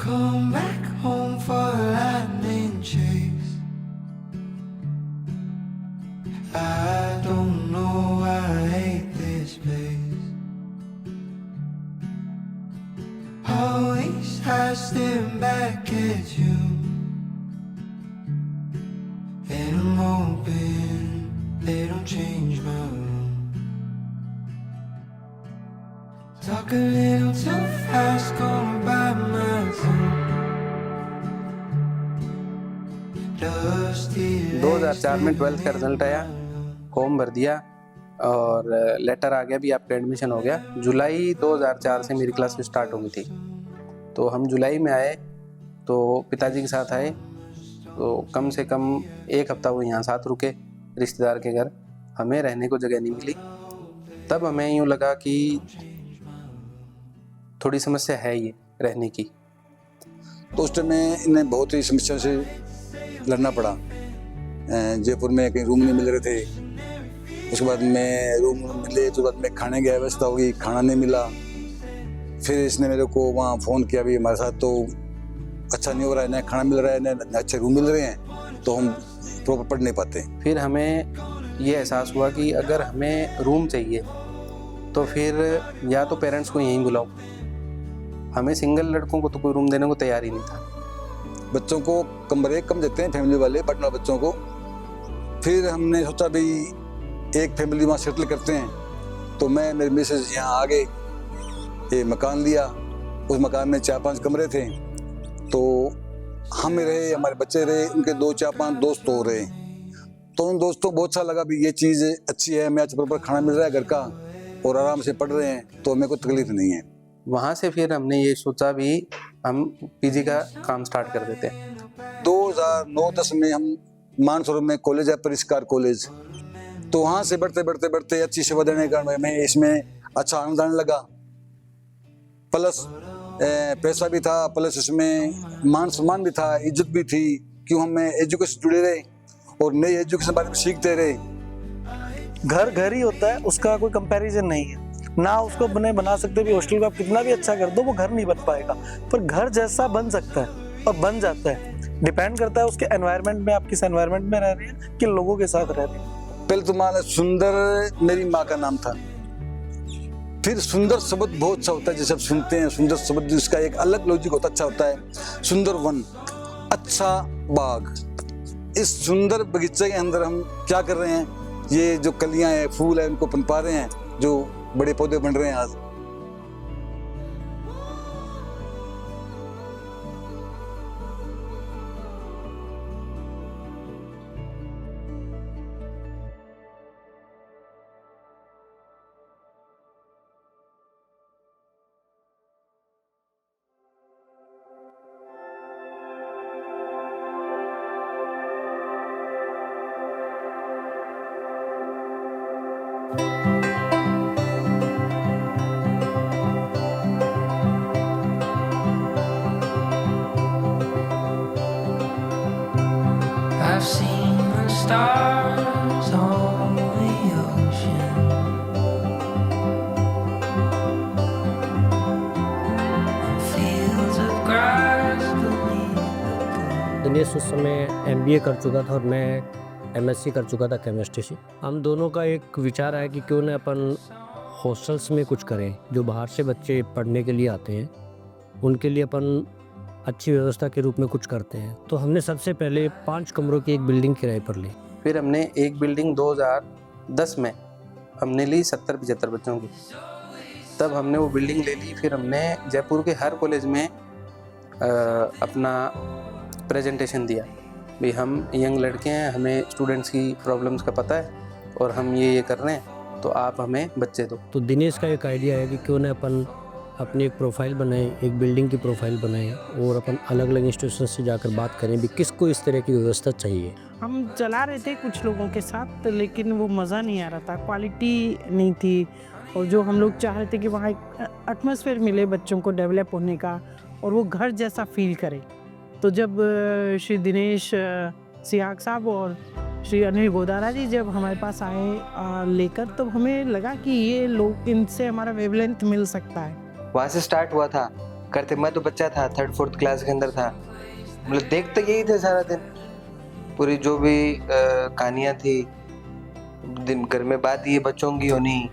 come back home for a lightning chase. I don't know why I hate this place. Always I stare back at you, and I'm hoping they don't change my room. Talk a little too fast, gonna bite my tongue. 2004 में 12th का result आया, form भर दिया और letter आ गया भी आपका admission हो गया। जुलाई 2004 से मेरी क्लास स्टार्ट हो गई थी, तो हम जुलाई में आए तो पिताजी के साथ आए, तो कम से कम एक हफ्ता वो यहाँ साथ रुके रिश्तेदार के घर। हमें रहने को जगह नहीं मिली, तब हमें यूँ लगा कि थोड़ी समस्या है ये रहने की। तो उस टाइम में इन्हें बहुत ही समस्याओं से लड़ना पड़ा। जयपुर में कहीं रूम नहीं मिल रहे थे, उसके बाद में रूम मिले तो बाद में खाने की व्यवस्था होगी, खाना नहीं मिला। फिर इसने मेरे को वहाँ फ़ोन किया, भी हमारे साथ तो अच्छा नहीं हो रहा है, ना खाना मिल रहा है ना अच्छे रूम मिल रहे हैं, तो हम प्रॉपर पढ़ नहीं पाते। फिर हमें ये एहसास हुआ कि अगर हमें रूम चाहिए तो फिर या तो पेरेंट्स को यहीं बुलाओ। हमें सिंगल लड़कों को तो कोई रूम देने को तैयार ही नहीं था। बच्चों को कमरे कम देते हैं फैमिली वाले, पढ़ने वाले बच्चों को। फिर हमने सोचा भी एक फैमिली वहाँ सेटल करते हैं, तो मैं मेरे मिसेज यहाँ आ गए, ये मकान लिया। उस मकान में 4-5 कमरे थे, तो हम रहे, हमारे बच्चे रहे, उनके 2-4-5 दोस्त हो रहे। तो उन दोस्तों को बहुत अच्छा लगा भी ये चीज़ अच्छी है, हमें अच्छा प्रॉपर खाना मिल रहा है घर का और आराम से पढ़ रहे हैं, तो हमें कोई तकलीफ नहीं है। वहाँ से फिर हमने ये सोचा भी हम पीजी का काम स्टार्ट कर देते हैं। 2009-10 में हम मानसरोवर में कॉलेज है, परिष्कार कॉलेज, तो वहाँ से बढ़ते अच्छी सेवा देने का हमें इसमें अच्छा आनंद आने लगा। प्लस पैसा भी था, प्लस इसमें मान सम्मान भी था, इज्जत भी थी, क्यों हम एजुकेशन जुड़े रहे और नई एजुकेशन बारे में सीखते रहे। घर घर ही होता है, उसका कोई कंपैरिजन नहीं है ना। उसको बना सकते भी, हॉस्टल को आप कितना भी अच्छा कर दो वो घर नहीं बन पाएगा, पर घर जैसा बन सकता है और बन जाता है। डिपेंड करता है उसके एनवायरनमेंट में, आप किस एनवायरनमेंट में रह रहे हैं, किन लोगों के साथ रह रहे हैं। पहले तो मान सुंदर मेरी माँ का नाम था। फिर सुंदर शब्द बहुत अच्छा होता है, जैसे आप सुनते हैं सुंदर शब्द, जिसका एक अलग लॉजिक होता अच्छा होता है। सुंदर वन, अच्छा बाग। इस सुंदर बगीचे के अंदर हम क्या कर रहे हैं, ये जो कलियां हैं, फूल है, उनको पनपा रहे हैं, जो बड़े पौधे बन रहे हैं आज। I've seen the stars on the ocean, and fields of grass beneath the blue. Dinesh उस समय MBA कर चुका था और मैं MSc कर चुका था केमिस्ट्री से। हम दोनों का एक विचार आया कि क्यों ना अपन हॉस्टल्स में कुछ करें, जो बाहर से बच्चे पढ़ने के लिए आते हैं उनके लिए अपन अच्छी व्यवस्था के रूप में कुछ करते हैं। तो हमने सबसे पहले 5 कमरों की एक बिल्डिंग किराए पर ली। फिर हमने एक बिल्डिंग 2010 में हमने ली 70-75 बच्चों की। तब हमने वो बिल्डिंग ले ली। फिर हमने जयपुर के हर कॉलेज में अपना प्रेजेंटेशन दिया भी हम यंग लड़के हैं, हमें स्टूडेंट्स की प्रॉब्लम्स का पता है और हम ये कर रहे हैं, तो आप हमें बच्चे दो। तो दिनेश का एक आइडिया है कि क्यों ना अपन अपनी एक प्रोफाइल बनाएं, एक बिल्डिंग की प्रोफाइल बनाएं और अपन अलग अलग इंस्टीट्यूशन से जाकर बात करें भी किसको इस तरह की व्यवस्था चाहिए। हम चला रहे थे कुछ लोगों के साथ, लेकिन वो मज़ा नहीं आ रहा था, क्वालिटी नहीं थी। और जो हम लोग चाह रहे थे कि वहाँ एक एटमॉस्फेयर मिले बच्चों को डेवलप होने का और वो घर जैसा फील करे। तो जब श्री दिनेश सियाग साहब और श्री अनिल गोदारा जी जब हमारे पास आए लेकर, तो हमें लगा कि ये लोग, इनसे हमारा वेवलेंथ मिल सकता है। वहाँ से स्टार्ट हुआ था करते। मैं तो बच्चा था, 3rd 4th क्लास के अंदर था, मतलब देखते यही थे सारा दिन। पूरी जो भी कहानियाँ थी, दिन घर में बात ये बच्चों की होनी,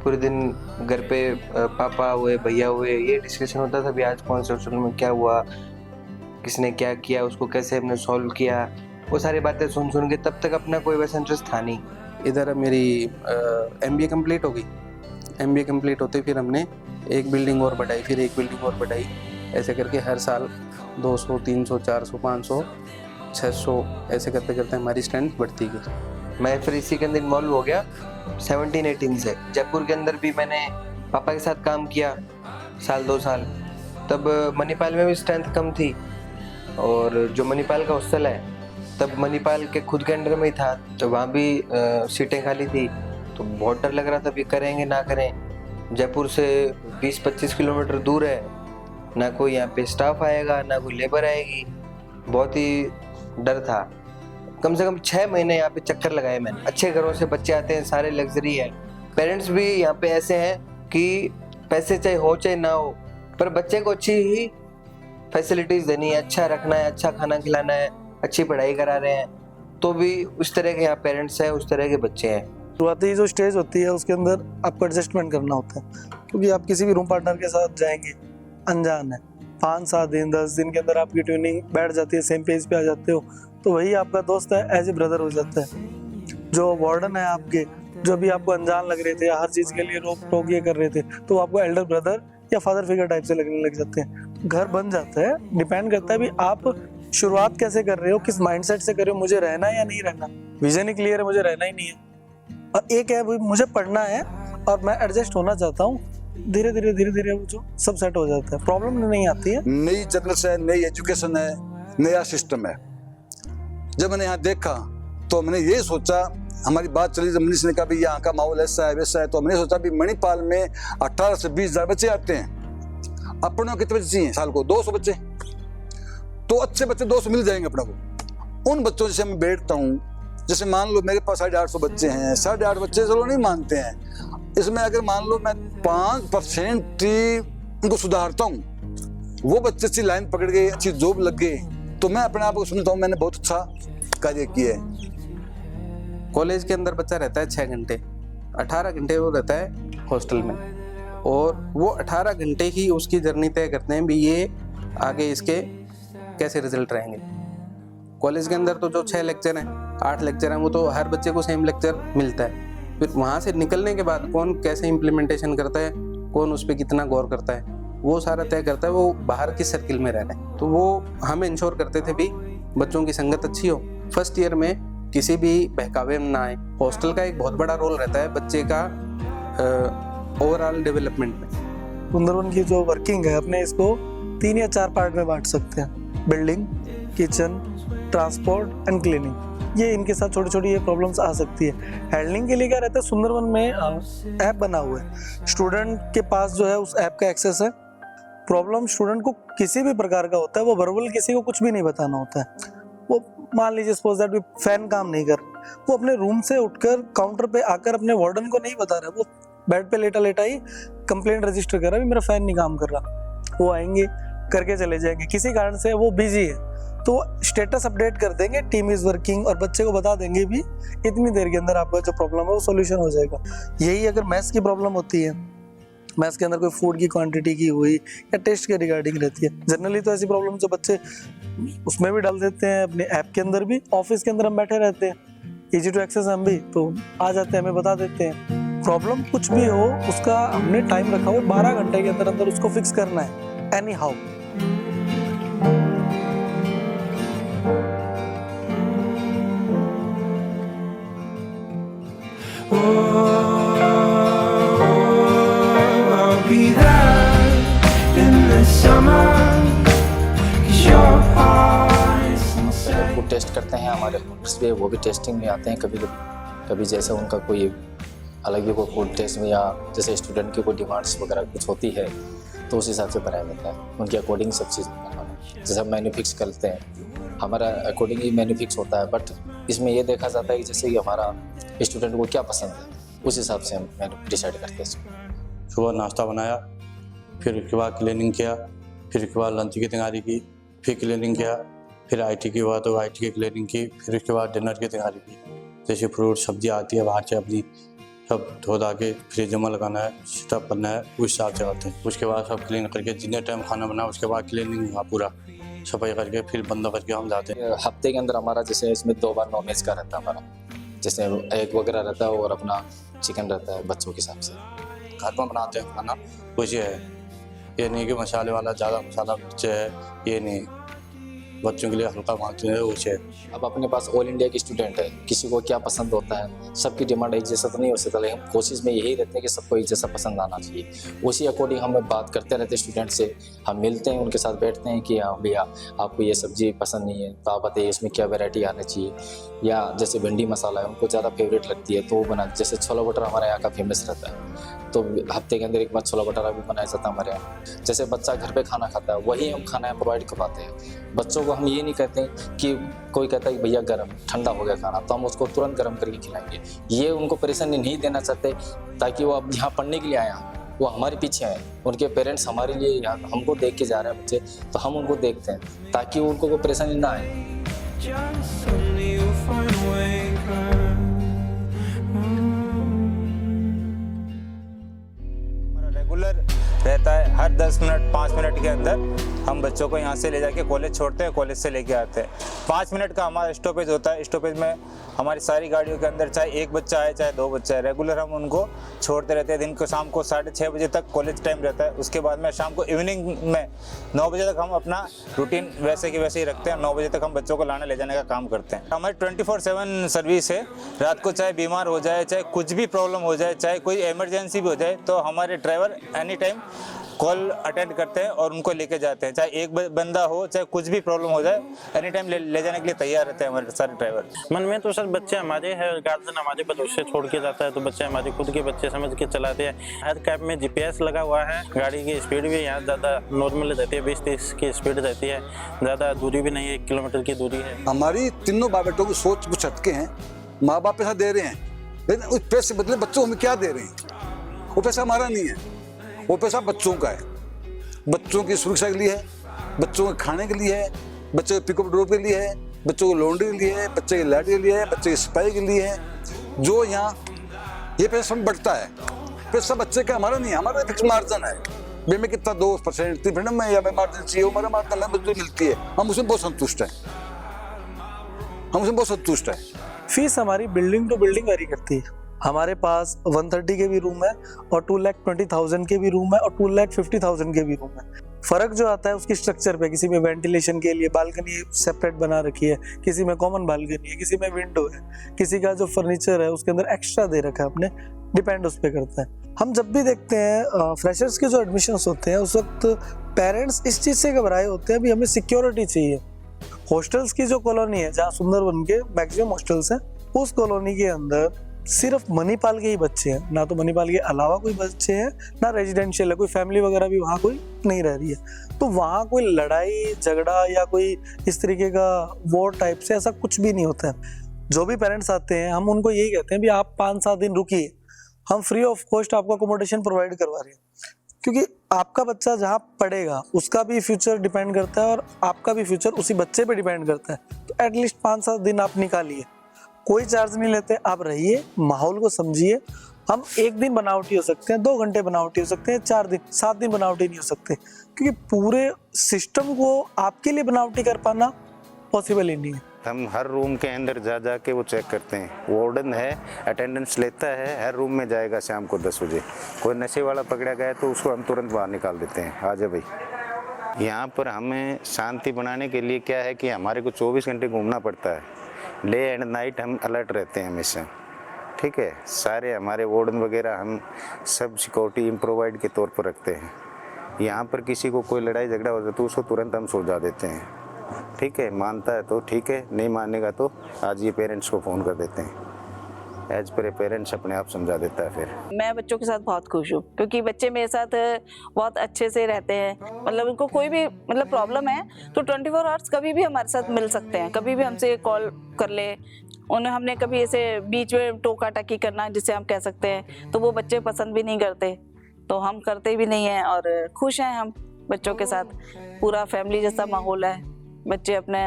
पूरे दिन घर पे पापा हुए, भैया हुए, ये डिस्कशन होता था भी आज कौन से हॉस्टल में क्या हुआ, किसने क्या किया, उसको कैसे हमने सॉल्व किया, वो सारी बातें सुन सुन के तब तक अपना कोई वैसा इंटरेस्ट था नहीं। इधर मेरी MBA कंप्लीट हो गई। MBA कंप्लीट होते फिर हमने एक बिल्डिंग और बढ़ाई, फिर एक बिल्डिंग और बढ़ाई, ऐसे करके हर साल 200, 300, 400, 500, 600 ऐसे करते करते हमारी स्ट्रेंथ बढ़ती गई। मैं फिर इसी के अंदर इन्वॉल्व हो गया 17-18 से। जयपुर के अंदर भी मैंने पापा के साथ काम किया साल 2 साल। तब मणिपाल में भी स्ट्रेंथ कम थी, और जो मणिपाल का हॉस्टल है तब मणिपाल के खुद के अंडर में ही था, तो वहाँ भी सीटें खाली थी, तो बहुत डर लग रहा था भी करेंगे ना करें। जयपुर से 20-25 किलोमीटर दूर है, ना कोई यहाँ पे स्टाफ आएगा ना कोई लेबर आएगी, बहुत ही डर था। कम से कम 6 महीने यहाँ पे चक्कर लगाए मैंने। अच्छे घरों से बच्चे आते हैं, सारे लग्जरी है, पेरेंट्स भी यहाँ पे ऐसे हैं कि पैसे चाहे हो चाहे ना हो, पर बच्चे को अच्छी ही फैसिलिटीज़ देनी है, अच्छा रखना है, अच्छा खाना खिलाना है, अच्छी पढ़ाई करा रहे हैं, तो भी उस तरह के यहाँ पेरेंट्स हैं, उस तरह के बच्चे हैं। शुरुआती जो स्टेज होती है उसके अंदर आपको एडजस्टमेंट करना होता है, क्योंकि आप किसी भी रूम पार्टनर के साथ जाएंगे, अनजान है, 5-7 दिन 10 दिन के अंदर आपकी ट्यूनिंग बैठ जाती है, सेम पेज पे आ जाते हो, तो वही आपका दोस्त है, एज ए ब्रदर हो जाता है। जो वार्डन है आपके, जो भी आपको अनजान लग रहे थे, हर चीज़ के लिए रोक टोक ये कर रहे थे, तो आपको एल्डर ब्रदर या फादर फिगर टाइप से लगने लग जाते हैं। घर बन जाता है, डिपेंड करता है भी आप शुरुआत कैसे कर रहे हो, किस माइंडसेट से कर रहे हो, मुझे रहना है या नहीं रहना। विजन ही क्लियर है, मुझे रहना ही नहीं है, और एक है मुझे पढ़ना है और मैं एडजस्ट होना चाहता हूँ, धीरे धीरे वो जो सब सेट हो जाता है, प्रॉब्लम नहीं आती है। नई जनरेशन है, नई एजुकेशन है, नया सिस्टम है। जब मैंने यहाँ देखा तो मैंने ये सोचा, हमारी बात चली जब मनीष ने कहा भी यहाँ का माहौल ऐसा है वैसा है, तो हमने सोचा भी मणिपाल में 18 से 20 हज़ार बच्चे आते हैं, अपनों कितने बच्चे चाहिए साल को? 200 बच्चे, तो अच्छे बच्चे 200 मिल जाएंगे अपने को। उन बच्चों से मैं बैठता हूँ, जैसे मान लो मेरे पास 850 बच्चे हैं, 850 बच्चे चलो नहीं मानते हैं, इसमें अगर मान लो मैं 5% ही उनको सुधारता हूँ, वो बच्चे अच्छी लाइन पकड़ गए, अच्छी जॉब लग गए, तो मैं अपने आप को सुनता हूँ मैंने बहुत अच्छा कार्य किया है। कॉलेज के अंदर बच्चा रहता है 6 घंटे, 18 घंटे वो रहता है हॉस्टल में, और वो 18 घंटे ही उसकी जर्नी तय करते हैं भी ये आगे इसके कैसे रिजल्ट रहेंगे। कॉलेज के अंदर तो जो 6 लेक्चर हैं, 8 लेक्चर हैं, वो तो हर बच्चे को सेम लेक्चर मिलता है। फिर वहाँ से निकलने के बाद कौन कैसे इम्प्लीमेंटेशन करता है, कौन उस पर कितना गौर करता है, वो सारा तय करता है वो बाहर की सर्किल में रह रहे हैं। तो वो हम इंश्योर करते थे भी बच्चों की संगत अच्छी हो, फर्स्ट ईयर में किसी भी बहकावे में ना आए। हॉस्टल का एक बहुत बड़ा रोल रहता है बच्चे का ओवरऑल डेवलपमेंट में। सुंदरवन की जो वर्किंग है अपने इसको 3 या 4 पार्ट में बांट सकते हैं, building, kitchen, transport and cleaning. ये इनके साथ छोटी छोटी ये प्रॉब्लम्स आ सकती है। हैंडलिंग के लिए क्या रहता है, सुंदरवन में ऐप बना हुआ है, स्टूडेंट के पास जो है उस ऐप का एक्सेस है। प्रॉब्लम स्टूडेंट को किसी भी प्रकार का होता है, वो वर्बल किसी को कुछ भी नहीं बताना होता है। वो मान लीजिए सपोज दैट भी फैन काम नहीं कर, वो अपने रूम से उठकर काउंटर पे आकर अपने वार्डन को नहीं बता रहा, वो बेड पे लेटा लेटा ही कंप्लेंट रजिस्टर कर रहा है, मेरा फैन नहीं काम कर रहा। वो आएंगे करके चले जाएंगे, किसी कारण से वो बिजी है तो स्टेटस अपडेट कर देंगे, टीम इज वर्किंग, और बच्चे को बता देंगे भी इतनी देर के अंदर आपका जो प्रॉब्लम है वो सोल्यूशन हो जाएगा। यही अगर मैथ्स की प्रॉब्लम होती है, मैथ्स के अंदर कोई फूड की क्वांटिटी की हुई या टेस्ट के रिगार्डिंग रहती है, जनरली तो ऐसी प्रॉब्लम जो बच्चे उसमें भी डाल देते हैं, अपने ऐप के अंदर भी, ऑफिस के अंदर हम बैठे रहते हैं, इजी टू एक्सेस हम भी, तो आ जाते हैं, हमें बता देते हैं। प्रॉब्लम कुछ भी हो उसका हमने टाइम रखा हुआ, 12 घंटे के अंदर अंदर उसको फिक्स करना है, any how. I'll be there in the summer 'cause your heart's inside. वो टेस्ट करते हैं हमारे फूड्स पे, वो भी टेस्टिंग में आते हैं कभी जैसे उनका कोई अलग ही कोई फूड टेस्ट में, या जैसे स्टूडेंट की कोई डिमांड्स वगैरह कुछ होती है तो उस हिसाब से बनाया जाता है, उनके अकॉर्डिंग सब चीज़। जैसे हम मेन्यू फिक्स करते हैं, हमारा अकॉर्डिंग ही मेन्यू फिक्स होता है, बट इसमें ये देखा जाता है कि जैसे कि हमारा स्टूडेंट को क्या पसंद है, उस हिसाब से हम मेन्यू डिसाइड करते हैं। सुबह नाश्ता बनाया, फिर उसके बाद क्लीनिंग किया, फिर उसके बाद लंच की तैयारी की, फिर क्लीनिंग किया, फिर आईटी की हुआ तो आईटी की क्लीनिंग की, फिर उसके बाद डिनर की तैयारी की। जैसे फ्रूट सब्जी आती है बाहर से अपनी सब धो धा के फ्रिज में लगाना है, स्टफ करना है, उस हिसाब से आते हैं। उसके बाद सब क्लीन करके जितने टाइम खाना बना उसके बाद क्लीनिंग हुआ पूरा सफाई करके फिर बंद करके हम जाते हैं। हफ्ते के अंदर हमारा जैसे इसमें 2 बार नॉनवेज का रहता है हमारा, जैसे एग वगैरह रहता है और अपना चिकन रहता है बच्चों के हिसाब से। घर में बनाते हैं खाना कुछ है, ये नहीं कि मसाले वाला ज़्यादा मसाला मिर्च है, ये नहीं, बच्चों के लिए हल्का मानते हैं वो है। अब अपने पास ऑल इंडिया के स्टूडेंट है, किसी को क्या पसंद होता है, सबकी डिमांड एक जैसा तो नहीं हो सकता, लेकिन हम कोशिश में यही रहते हैं कि सबको एक जैसा पसंद आना चाहिए। उसी अकॉर्डिंग हम बात करते रहते हैं स्टूडेंट से, हम मिलते हैं उनके साथ बैठते हैं कि हाँ भैया आपको ये सब्जी पसंद नहीं है तो आप बताइए इसमें क्या वैरायटी आना चाहिए, या जैसे भिंडी मसाला है उनको ज़्यादा फेवरेट लगती है तो वो बना, जैसे छोला भटूरा हमारे यहाँ का फेमस रहता है तो हफ्ते के अंदर एक बार छोला भटूरा भी बनाया जाता है हमारे यहाँ। जैसे बच्चा घर पे खाना खाता है वही हम खाना प्रोवाइड करवाते हैं बच्चों को। हम ये नहीं कहते कि कोई कहता है कि भैया गर्म ठंडा हो गया खाना तो हम उसको तुरंत गर्म करके खिलाएंगे, ये उनको परेशानी नहीं देना चाहते ताकि वो अब यहाँ पढ़ने के लिए आए हैं, वो हमारे पीछे हैं, उनके पेरेंट्स हमारे लिए यहाँ हमको देख के जा रहे हैं बच्चे, तो हम उनको देखते हैं ताकि उनको कोई परेशानी ना आए। Just suddenly you'll find a way regular रहता है। हर 10 मिनट 5 मिनट के अंदर हम बच्चों को यहाँ से ले जाके कॉलेज छोड़ते हैं, कॉलेज से लेके आते हैं। 5 मिनट का हमारा स्टॉपेज होता है, स्टॉपेज में हमारी सारी गाड़ियों के अंदर चाहे एक बच्चा आए चाहे 2 बच्चा आए, रेगुलर हम उनको छोड़ते रहते हैं। दिन को शाम को 6:30 बजे तक कॉलेज टाइम रहता है, उसके बाद में शाम को इवनिंग में 9 बजे तक हम अपना रूटीन वैसे के वैसे ही रखते हैं। 9 बजे तक हम बच्चों को लाने ले जाने का काम करते हैं। हमारी 24/7 सर्विस है। रात को चाहे बीमार हो जाए, चाहे कुछ भी प्रॉब्लम हो जाए, चाहे कोई इमरजेंसी भी हो जाए तो हमारे driver any time call attend करते हैं और उनको लेके जाते हैं। चाहे एक बंदा हो चाहे कुछ भी प्रॉब्लम हो जाए, एनी टाइम ले जाने के लिए तैयार रहते हैं हमारे सारे ड्राइवर। मन में तो सर बच्चे हमारे हैं, गार्जियन हमारे भरोसे छोड़ के जाता है तो बच्चे हमारे खुद के बच्चे समझ के चलाते हैं। हर कैब में GPS लगा हुआ है, गाड़ी की स्पीड भी यहाँ ज़्यादा नॉर्मल रहती है, 20-30 की स्पीड रहती है, ज़्यादा दूरी भी नहीं है, 1 किलोमीटर की दूरी है। हमारी तीनों बाप बेटों की सोच कुछ हटके हैं। माँ बाप पैसा दे रहे हैं लेकिन उस पैसे बदले बच्चों हमें क्या दे रहे हैं, वो पैसा हमारा नहीं है, वो पैसा बच्चों का है। बच्चों की सुरक्षा के लिए है, बच्चों के खाने के लिए है, बच्चों के पिकअप ड्रॉप के लिए है, बच्चों को लॉन्ड्री के लिए है, बच्चे की लाइट के लिए है, बच्चे की सफाई के लिए है। जो यहाँ ये पैसा बढ़ता है, पैसा बच्चे का हमारा नहीं है, हमारा फिक्स मार्जिन है। बे में कितना 2% 3% में या मार्जिन चाहिए, हमारा मार्जिन बच्चों मिलती है, हम उसमें बहुत संतुष्ट हैं, हम उसमें बहुत संतुष्ट हैं। फीस हमारी बिल्डिंग टू बिल्डिंग वेरी करती है। हमारे पास 130 के भी रूम है और 2,20,000 के भी रूम है और 2,50,000 के भी रूम है। फर्क जो आता है उसकी स्ट्रक्चर पे, किसी में वेंटिलेशन के लिए बालकनी सेपरेट बना रखी है, किसी में कॉमन बालकनी है, किसी में विंडो है, किसी का जो फर्नीचर है उसके अंदर एक्स्ट्रा दे रखा है अपने, डिपेंड उस पर करता है। हम जब भी देखते हैं फ्रेशर्स के जो एडमिशन्स होते हैं उस वक्त पेरेंट्स इस चीज़ से घबराए होते हैं भी हमें सिक्योरिटी चाहिए। हॉस्टल्स की जो कॉलोनी है जहाँ सुंदरवन के मैक्सिमम हॉस्टल्स हैं, उस कॉलोनी के अंदर सिर्फ मणिपाल के ही बच्चे हैं, ना तो मणिपाल के अलावा कोई बच्चे हैं, ना रेजिडेंशियल है, कोई फैमिली वगैरह भी वहाँ कोई नहीं रह रही है। तो वहाँ कोई लड़ाई झगड़ा या कोई इस तरीके का वॉर टाइप से ऐसा कुछ भी नहीं होता है। जो भी पेरेंट्स आते हैं हम उनको यही कहते हैं भी आप 5-7 दिन रुकिए, हम फ्री ऑफ कॉस्ट आपको अकोमोडेशन प्रोवाइड करवा रहे हैं, क्योंकि आपका बच्चा जहाँ पढ़ेगा उसका भी फ्यूचर डिपेंड करता है और आपका भी फ्यूचर उसी बच्चे पे डिपेंड करता है। तो एटलीस्ट 5-7 दिन आप निकालिए, कोई चार्ज नहीं लेते, आप रहिए, माहौल को समझिए। हम 1 दिन बनावटी हो सकते हैं, 2 घंटे बनावटी हो सकते हैं, 4 दिन 7 दिन बनावटी नहीं हो सकते, क्योंकि पूरे सिस्टम को आपके लिए बनावटी कर पाना पॉसिबल ही नहीं है। हम हर रूम के अंदर जा के वो चेक करते हैं, वार्डन है अटेंडेंस लेता है, हर रूम में जाएगा शाम को 10 बजे। कोई नशे वाला पकड़ा गया तो उसको हम तुरंत बाहर निकाल देते हैं, आ जा भाई। यहाँ पर हमें शांति बनाने के लिए क्या है कि हमारे को 24 घंटे घूमना पड़ता है, डे एंड नाइट हम अलर्ट रहते हैं हमेशा, ठीक है। सारे हमारे वार्डन वगैरह हम सब सिक्योरिटी प्रोवाइड के तौर पर रखते हैं। यहाँ पर किसी को कोई लड़ाई झगड़ा होता है तो उसको तुरंत हम सुलझा देते हैं, ठीक है। मानता है तो ठीक है, नहीं मानेगा तो आज ये पेरेंट्स को फ़ोन कर देते हैं, एज पर पेरेंट्स अपने आप समझा देता है। फिर मैं बच्चों के साथ बहुत खुश हूँ क्योंकि बच्चे मेरे साथ बहुत अच्छे से रहते हैं। मतलब उनको कोई भी मतलब प्रॉब्लम है तो 24 आवर्स कभी भी हमारे साथ मिल सकते हैं, कभी भी हमसे कॉल कर ले। उन्हें हमने कभी ऐसे बीच में टोका टाकी करना जिसे हम कह सकते हैं तो वो बच्चे पसंद भी नहीं करते, तो हम करते भी नहीं हैं और खुश हैं हम बच्चों के साथ पूरा फैमिली जैसा माहौल है। बच्चे अपने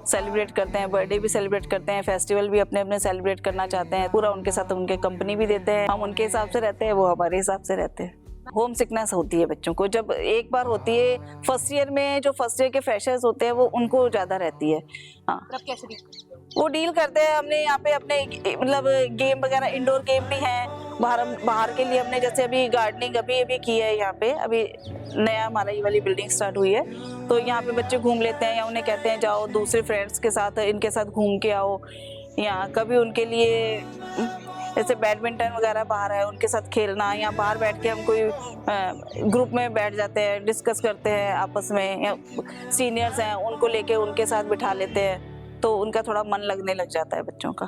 सेलिब्रेट करते हैं, बर्थडे भी सेलिब्रेट करते हैं, फेस्टिवल भी अपने अपने सेलिब्रेट करना चाहते हैं। पूरा उनके साथ उनके कंपनी भी देते हैं, हम उनके हिसाब से रहते हैं, वो हमारे हिसाब से रहते हैं। होम सिकनेस होती है बच्चों को, जब एक बार होती है फर्स्ट ईयर में, जो फर्स्ट ईयर के फ्रेशर्स होते हैं वो उनको ज़्यादा रहती है। हाँ, वो डील करते हैं। हमने यहाँ पे अपने मतलब गेम वगैरह, इंडोर गेम भी हैं, बाहर के लिए हमने जैसे अभी गार्डनिंग अभी की है यहाँ पे। अभी नया हमारा ये वाली बिल्डिंग स्टार्ट हुई है, तो यहाँ पे बच्चे घूम लेते हैं, या उन्हें कहते हैं जाओ दूसरे फ्रेंड्स के साथ इनके साथ घूम के आओ। यहाँ कभी उनके लिए जैसे बैडमिंटन वगैरह बाहर है, उनके साथ खेलना, या बाहर बैठ के हम कोई ग्रुप में बैठ जाते हैं, डिस्कस करते हैं आपस में, या सीनियर्स हैं उनको लेके उनके साथ बिठा लेते हैं, तो उनका थोड़ा मन लगने लग जाता है बच्चों का।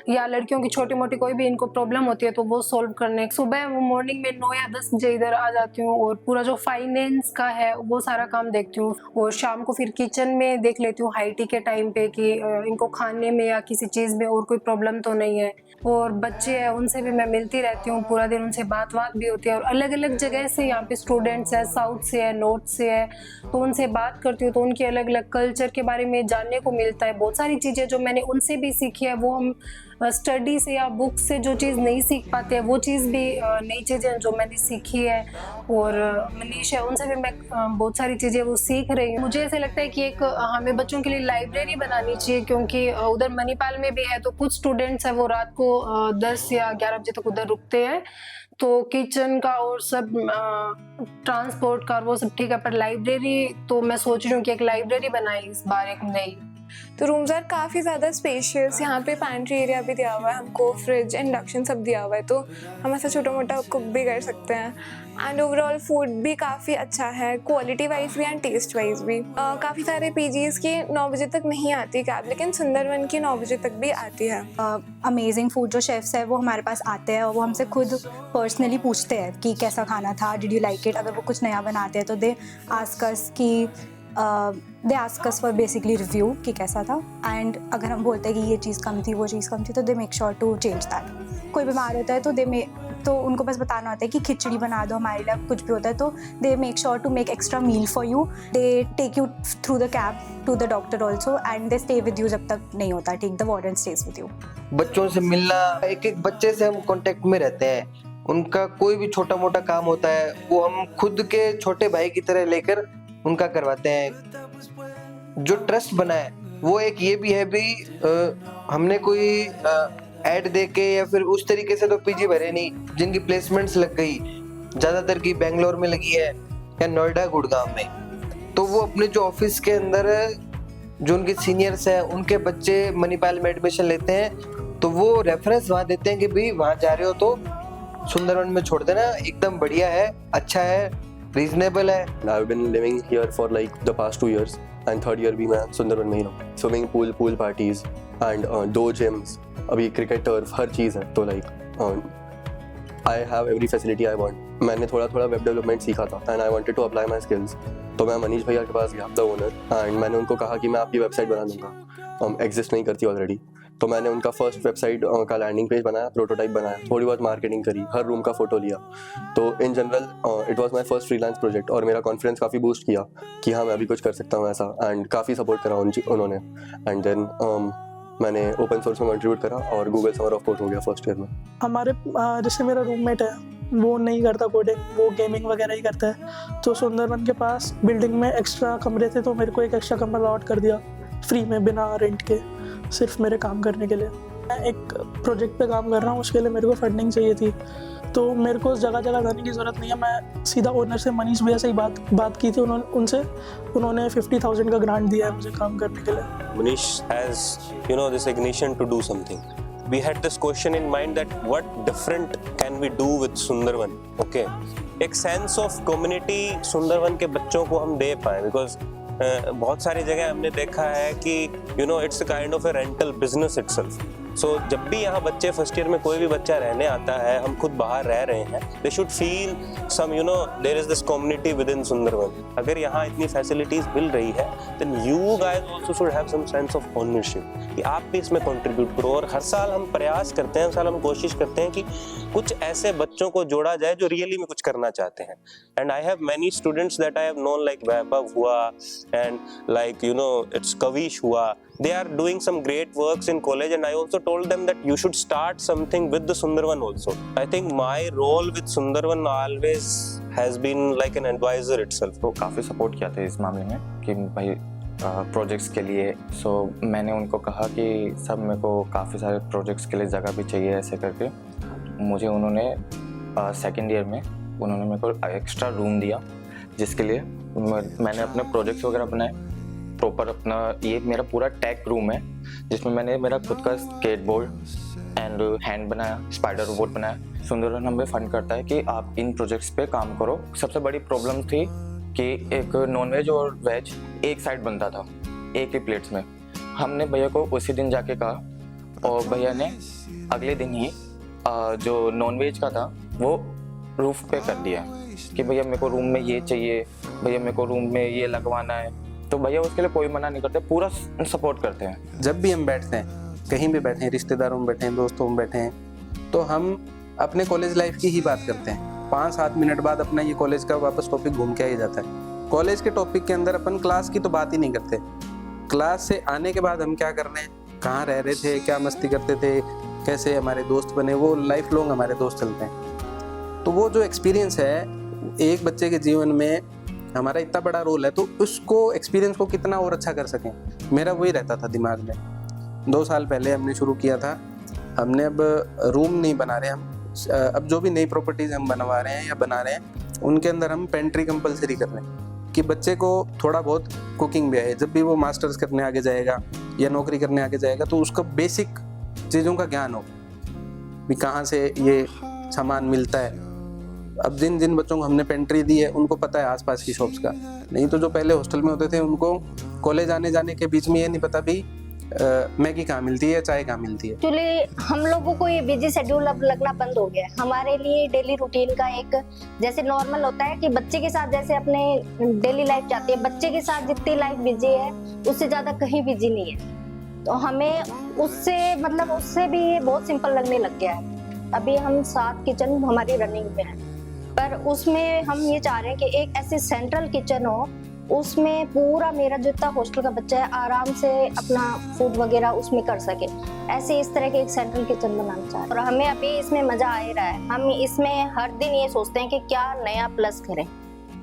या लड़कियों की छोटी मोटी कोई भी इनको प्रॉब्लम होती है तो वो सोल्व करने सुबह वो मॉर्निंग में 9 या 10 बजे इधर आ जाती हूँ, और पूरा जो फाइनेंस का है वो सारा काम देखती हूँ, और शाम को फिर किचन में देख लेती हूँ हाई टी के टाइम पे कि इनको खाने में या किसी चीज़ में और कोई प्रॉब्लम तो नहीं है। और बच्चे हैं उनसे भी मैं मिलती रहती हूँ, पूरा दिन उनसे बात भी होती है, और अलग अलग जगह से यहाँ पे स्टूडेंट्स है, साउथ से है, नॉर्थ से है, तो उनसे बात करती हूँ, तो उनके अलग अलग कल्चर के बारे में जानने को मिलता है। बहुत सारी चीज़ें जो मैंने उनसे भी सीखी है वो हम स्टडी से या बुक से जो चीज़ नहीं सीख पाते हैं वो चीज़ भी नई चीज़ें जो मैंने सीखी है। और मनीष है उनसे भी मैं बहुत सारी चीज़ें वो सीख रही हूँ। मुझे ऐसे लगता है कि एक हमें बच्चों के लिए लाइब्रेरी बनानी चाहिए, क्योंकि उधर मणिपाल में भी है, तो कुछ स्टूडेंट्स हैं वो रात को 10 या 11 बजे तक उधर रुकते हैं, तो किचन का और सब ट्रांसपोर्ट का वो सब ठीक है, पर लाइब्रेरी तो मैं सोच रही हूँ कि एक लाइब्रेरी बनाई इस बार एक नई। तो रूम्स आर काफ़ी ज़्यादा स्पेशियस, यहाँ पे पैंट्री एरिया भी दिया हुआ है हमको, फ्रिज, इंडक्शन सब दिया हुआ है, तो हम ऐसा छोटा मोटा कुक भी कर सकते हैं। एंड ओवरऑल फूड भी काफ़ी अच्छा है, क्वालिटी वाइज भी एंड टेस्ट वाइज भी। काफ़ी सारे पीजीज़ की 9 बजे तक नहीं आती कैब, लेकिन सुंदरवन की 9 बजे तक भी आती है। अमेजिंग फूड जो शेफ्स है वो हमारे पास आते हैं और वो हमसे खुद पर्सनली पूछते हैं कि कैसा खाना था, डिड यू लाइक इट। अगर वो कुछ नया बनाते हैं तो they ask us for basically review कि कैसा था, एंड अगर हम बोलते हैं कि ये चीज़ कम थी, वो चीज़ कम थी, तो they make sure to change that. कोई बीमार होता है तो उनको बस बताना होता है कि खिचड़ी बना दो हमारे लिए, कुछ भी होता है तो they make sure to make extra meal for you. They take you through the cab to the doctor also, and they stay with you जब तक नहीं होता ठीक, the warden stays with you. बच्चों से मिलना, एक एक बच्चे से हम कांटेक्ट में रहते हैं, उनका कोई भी छोटा मोटा काम होता है वो हम खुद के छोटे भाई की तरह लेकर उनका करवाते हैं। जो ट्रस्ट बना है वो एक ये भी है भी हमने कोई ऐड दे के या फिर उस तरीके से तो पीजी भरे नहीं, जिनकी प्लेसमेंट्स लग गई, ज़्यादातर की बेंगलोर में लगी है या नोएडा गुड़गांव में, तो वो अपने जो ऑफिस के अंदर जो उनके सीनियर्स हैं उनके बच्चे मणिपाल में एडमिशन लेते हैं, तो वो रेफरेंस वहाँ देते हैं कि भाई वहाँ जा रहे हो तो सुंदरवन में छोड़ देना, एकदम बढ़िया है, अच्छा है, रीजनेबल है। I've been living here for like the past 2 years and third year भी मैं सुंदरवन में ही हूँ। Swimming pool parties and 2 gyms, अभी क्रिकेट टर्फ, हर चीज़ है, तो like I have every facility I want. मैंने थोड़ा वेब डेवलपमेंट सीखा था and I wanted to apply my skills, तो मैं मनीष भैया के पास गया, द ओनर, एंड मैंने उनको कहा कि मैं आपकी वेबसाइट बना दूंगा, एग्जिस्ट नहीं करती ऑलरेडी। तो मैंने उनका फर्स्ट वेबसाइट का लैंडिंग पेज बनाया, प्रोटोटाइप बनाया, थोड़ी बहुत मार्केटिंग करी, हर रूम का फोटो लिया। तो in general it was my first freelance project, और मेरा कॉन्फिडेंस काफ़ी बूस्ट किया कि हाँ मैं भी कुछ कर सकता हूँ ऐसा, एंड काफ़ी सपोर्ट करा उन्होंने। एंड देन मैंने ओपन सोर्स में कंट्रीब्यूट करा और गूगल समर ऑफ कोर्स हो गया फर्स्ट ईयर में। हमारे जैसे मेरा रूममेट है वो नहीं करता कोडिंग, वो गेमिंग वगैरह ही करता है, तो सुंदरवन के पास बिल्डिंग में एक्स्ट्रा कमरे थे, तो मेरे को एक एक्स्ट्रा कमरा अलॉट कर दिया फ्री में, बिना रेंट के, सिर्फ मेरे काम करने के लिए। मैं एक प्रोजेक्ट पे काम कर रहा हूँ, उसके लिए मेरे को फंडिंग चाहिए थी, तो मेरे को जगह जाने की ज़रूरत नहीं है, मैं सीधा ओनर से, मनीष भैया से ही बात की थी उन्होंने 50,000 का ग्रांट दिया है मुझे काम करने के लिए। Manish has, this ignition to do something. We had this question in mind that what different can we do with Sundarban? Okay, एक sense of community सुंदरवन के बच्चों को हम दे पाएं, because बहुत सारी जगह हमने देखा है कि it's a kind of a rental business itself. सो जब भी यहाँ बच्चे फर्स्ट ईयर में कोई भी बच्चा रहने आता है, हम खुद बाहर रह रहे हैं, they should feel some there is this community within Sundarvan. अगर यहाँ इतनी फैसिलिटीज मिल रही है then you guys also should have some sense of ownership कि आप भी इसमें कंट्रीब्यूट करो। और हर साल हम प्रयास करते हैं, हर साल हम कोशिश करते हैं कि कुछ ऐसे बच्चों को जोड़ा जाए जो रियली में कुछ करना चाहते हैं। And I have many students that I have known like Vaibhav हुआ एंड लाइक इट्स कविश हुआ। They are doing some great works in college and I also told them that you should start something with the Sundarban also. I think my role with Sundarban always has been like an advisor itself. तो काफ़ी support किया था इस मामले में कि भाई projects के लिए। सो मैंने उनको कहा कि सब मेरे को काफ़ी सारे प्रोजेक्ट्स के लिए जगह भी चाहिए ऐसे करके। मुझे उन्होंने सेकेंड ईयर में उन्होंने मेरे को एक्स्ट्रा रूम दिया जिसके लिए मैंने अपने प्रोजेक्ट्स वगैरह बनाए प्रॉपर। अपना ये मेरा पूरा टेक रूम है जिसमें मैंने मेरा खुद का स्केट बोर्ड एंड हैंड बनाया, स्पाइडर रोबोट बनाया। सुंदरवन हमें फंड करता है कि आप इन प्रोजेक्ट्स पे काम करो। सबसे बड़ी प्रॉब्लम थी कि एक नॉन वेज और वेज एक साइड बनता था एक ही प्लेट्स में। हमने भैया को उसी दिन जाके कहा और भैया ने अगले दिन ही जो नॉन वेज का था वो रूफ पे कर दिया कि भैया मेरे को रूम में ये चाहिए, भैया मेरे को रूम में ये लगवाना है। तो भैया उसके लिए कोई मना नहीं करते, पूरा सपोर्ट करते हैं। जब भी हम बैठते हैं, कहीं भी बैठे हैं, रिश्तेदारों में बैठे हैं, दोस्तों में बैठे हैं, तो हम अपने कॉलेज लाइफ की ही बात करते हैं। 5-7 मिनट बाद अपना ये कॉलेज का वापस टॉपिक घूम के आ ही जाता है। कॉलेज के टॉपिक के अंदर अपन क्लास की तो बात ही नहीं करते। क्लास से आने के बाद हम क्या कर रहे हैं, कहाँ रह रहे थे, क्या मस्ती करते थे, कैसे हमारे दोस्त बने, वो लाइफ लॉन्ग हमारे दोस्त चलते हैं। तो वो जो एक्सपीरियंस है एक बच्चे के जीवन में हमारा इतना बड़ा रोल है, तो उसको एक्सपीरियंस को कितना और अच्छा कर सकें, मेरा वही रहता था दिमाग में। 2 साल पहले हमने शुरू किया था। हमने अब रूम नहीं बना रहे हम, अब जो भी नई प्रॉपर्टीज़ हम बनवा रहे हैं या बना रहे हैं उनके अंदर हम पेंट्री कंपलसरी कर रहे हैं कि बच्चे को थोड़ा बहुत कुकिंग भी आए। जब भी वो मास्टर्स करने आगे जाएगा या नौकरी करने आगे जाएगा तो उसको बेसिक चीज़ों का ज्ञान हो भी कहाँ से ये सामान मिलता है। अब जिन जिन बच्चों को हमने पेंट्री दी है उनको पता है आसपास की शॉप्स का, नहीं तो जो पहले हॉस्टल में होते थे उनको कॉलेज आने जाने के बीच में ये नहीं पता भी मैगी कहाँ मिलती है या चाय कहाँ मिलती है। एक्चुअली हम लोगों को ये बिजी शेड्यूल अब लगना बंद हो गया है। हमारे लिए डेली रूटीन का एक जैसे नॉर्मल होता है कि बच्चे के साथ जैसे अपने डेली लाइफ जाती है, बच्चे के साथ जितनी लाइफ बिजी है उससे ज्यादा कहीं बिजी नहीं है। तो हमें उससे भी ये बहुत सिंपल लगने लग गया है। अभी हम 7 किचन हमारी रनिंग में है, पर उसमें हम ये चाह रहे हैं कि एक ऐसी सेंट्रल किचन हो, उसमें पूरा मेरा जितना हॉस्टल का बच्चा है आराम से अपना फूड वगैरह उसमें कर सके। ऐसे इस तरह के एक सेंट्रल किचन बनाना चाह रहे हैं और हमें अभी इसमें मजा आ ही रहा है। हम इसमें हर दिन ये सोचते हैं कि क्या नया प्लस करें।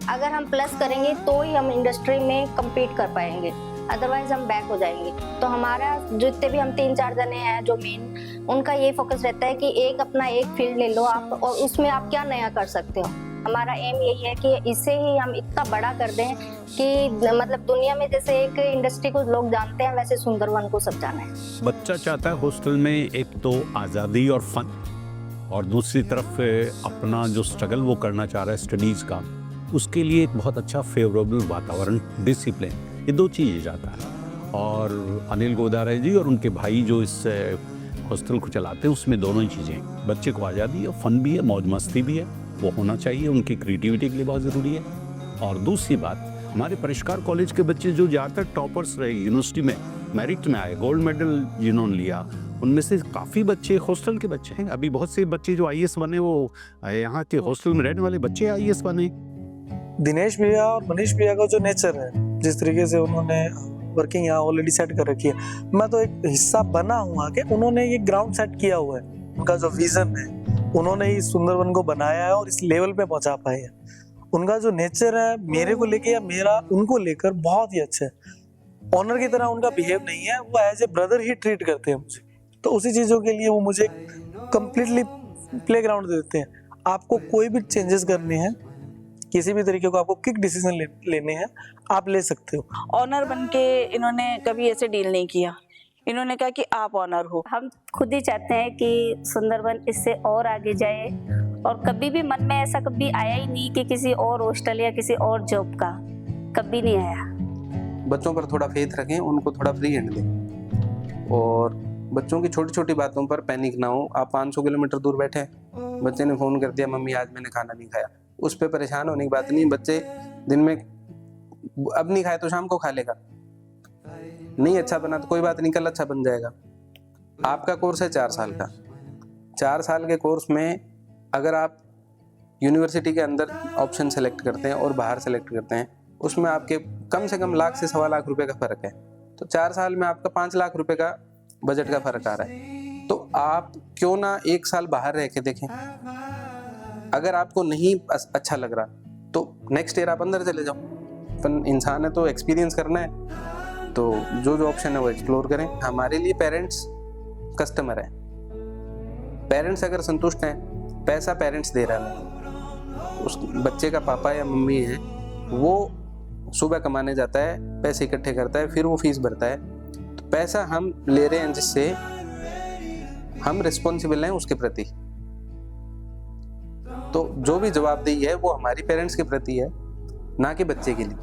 अगर हम प्लस करेंगे तो ही हम इंडस्ट्री में कम्पीट कर पाएंगे, अदरवाइज हम बैक हो जाएंगे। तो हमारा जितने भी हम 3-4 जने हैं जो मेन, उनका ये फोकस रहता है कि एक अपना एक फील्ड ले लो आप और उसमें आप क्या नया कर सकते हो। हमारा एम यही है कि इसे ही हम इतना बड़ा कर दें कि मतलब दुनिया में जैसे एक इंडस्ट्री को लोग जानते हैं वैसे सुंदरवन को सब जाने। बच्चा चाहता है हॉस्टल में एक तो आज़ादी और फन, और दूसरी तरफ अपना जो स्ट्रगल वो करना चाह रहा है स्टडीज़ का, उसके लिए एक बहुत अच्छा फेवरेबल वातावरण, डिसिप्लिन, ये 2 चीज़ें चाहता है। और अनिल गोदारे जी और उनके भाई जो इस हॉस्टल को चलाते हैं उसमें दोनों ही चीज़ें, बच्चे को आज़ादी है, फन भी है, मौज मस्ती भी है, वो होना चाहिए, उनकी क्रिएटिविटी के लिए बहुत ज़रूरी है। और दूसरी बात, हमारे परिष्कार कॉलेज के बच्चे जो ज़्यादातर टॉपर्स रहे यूनिवर्सिटी में, मेरिट में आए, गोल्ड मेडल जिन्होंने लिया, उनमें से काफ़ी बच्चे हॉस्टल के बच्चे हैं। अभी बहुत से बच्चे जो IAS बने वो यहाँ के हॉस्टल में रहने वाले बच्चे IAS बने। दिनेश भैया और मनीष भैया का जो नेचर है, जिस तरीके से उन्होंने वर्किंग यहाँ ऑलरेडी सेट कर रखी है, मैं तो एक हिस्सा बना हुआ कि उन्होंने ये ग्राउंड सेट किया हुआ है। उनका जो विजन है उन्होंने ही सुंदरवन को बनाया है और इस लेवल पे पहुंचा पाए हैं। उनका जो नेचर है मेरे को लेके या मेरा उनको लेकर बहुत ही अच्छा है। ऑनर की तरह उनका बिहेव नहीं है, वो एज ए ब्रदर ही ट्रीट करते हैं मुझे। तो उसी चीज़ों के लिए वो मुझे कंप्लीटली प्ले ग्राउंड देते हैं। आपको कोई भी चेंजेस करने हैं, किसी भी तरीके को आपको क्विक डिसीजन लेने हैं, आप ले सकते हो। ऑनर बन के इन्होंने कभी ऐसे डील नहीं किया। इन्होंने कहा कि आप ऑनर हो। हम खुद ही चाहते हैं कि सुंदरवन इससे और आगे जाए और कभी भी मन में ऐसा कभी आया ही नहीं कि किसी और हॉस्टल या किसी और जॉब का, कभी नहीं आया। बच्चों पर थोड़ा फेथ रखें, उनको थोड़ा फ्री हैंड दें और बच्चों की छोटी छोटी बातों पर पैनिक ना हो। आप 500 किलोमीटर दूर बैठे हैं, बच्चे ने फ़ोन कर दिया मम्मी आज मैंने खाना नहीं खाया, उस पर परेशान होने की बात नहीं। बच्चे दिन में अब नहीं खाए तो शाम को खा लेगा, नहीं अच्छा बना तो कोई बात नहीं, कल अच्छा बन जाएगा। आपका कोर्स है 4 साल का, 4 साल के कोर्स में अगर आप यूनिवर्सिटी के अंदर ऑप्शन सेलेक्ट करते हैं और बाहर सेलेक्ट करते हैं, उसमें आपके कम से कम लाख से 1.25 लाख रुपए का फ़र्क है। तो 4 साल में आपका 5 लाख रुपए का बजट का फ़र्क आ रहा है। तो आप क्यों ना 1 साल बाहर रह के देखें। अगर आपको नहीं अच्छा लग रहा तो नेक्स्ट ईयर आप अंदर चले जाओ। अपन इंसान है तो एक्सपीरियंस करना है, तो जो जो ऑप्शन है वो एक्सप्लोर करें। हमारे लिए पेरेंट्स कस्टमर है। पेरेंट्स अगर संतुष्ट हैं, पैसा पेरेंट्स दे रहा है, उस बच्चे का पापा या मम्मी है वो सुबह कमाने जाता है, पैसे इकट्ठे करता है, फिर वो फीस भरता है। तो पैसा हम ले रहे हैं जिससे हम रिस्पॉन्सिबल हैं उसके प्रति। तो जो भी जवाबदेही है वो हमारी पेरेंट्स के प्रति है, ना कि बच्चे के लिए।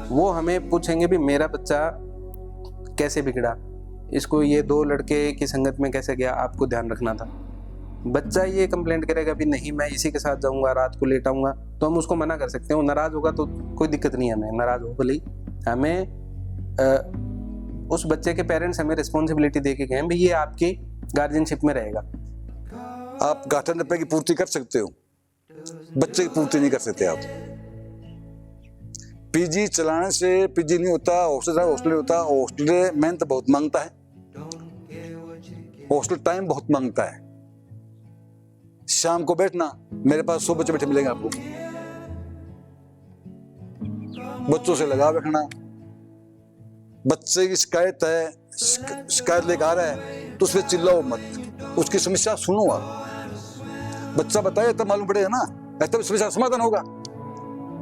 वो हमें पूछेंगे भी मेरा बच्चा कैसे बिगड़ा, इसको ये 2 लड़के की संगत में कैसे गया, आपको ध्यान रखना था। बच्चा ये कंप्लेंट करेगा भी नहीं मैं इसी के साथ जाऊंगा, रात को लेट आऊंगा, तो हम उसको मना कर सकते हैं। वो नाराज होगा तो कोई दिक्कत नहीं है, हमें नाराज हो भले। हमें उस बच्चे के पेरेंट्स हमें रिस्पॉन्सिबिलिटी दे के गए भाई ये आपकी गार्जियनशिप में रहेगा। आप 68 रुपए की पूर्ति कर सकते हो, बच्चे की पूर्ति नहीं कर सकते आप। पीजी चलाने से पीजी नहीं होता, हॉस्टल होता। हॉस्टल मेहनत बहुत मांगता है, हॉस्टल टाइम बहुत मांगता है। शाम को बैठना, मेरे पास 100 बच्चे बैठे मिलेंगे आपको। बच्चों से लगाव रखना, बच्चे की शिकायत है, शिकायत लेकर आ रहा है तो उस पर चिल्लाओ मत, उसकी समस्या सुनो। आप बच्चा बताए तब मालूम पड़ेगा ना, तब समस्या समाधान होगा।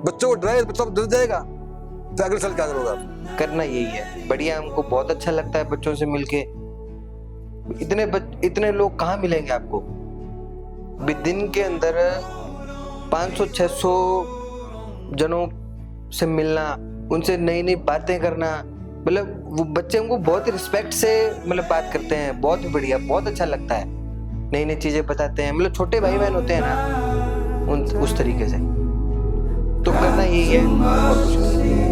बच्चों को डराए, बच्चा डर जाएगा, तो अगले साल क्या करोगे आप? करना यही है। बढ़िया, हमको बहुत अच्छा लगता है बच्चों से मिलके। इतने लोग कहाँ मिलेंगे आपको। दिन के अंदर 500-600 जनों से मिलना, उनसे नई नई बातें करना, मतलब वो बच्चे हमको बहुत रिस्पेक्ट से मतलब बात करते हैं। बहुत बढ़िया, बहुत अच्छा लगता है, नई नई चीजें बताते हैं, मतलब छोटे भाई बहन होते हैं ना, उस तरीके से। तो करना यही है और कुछ नहीं।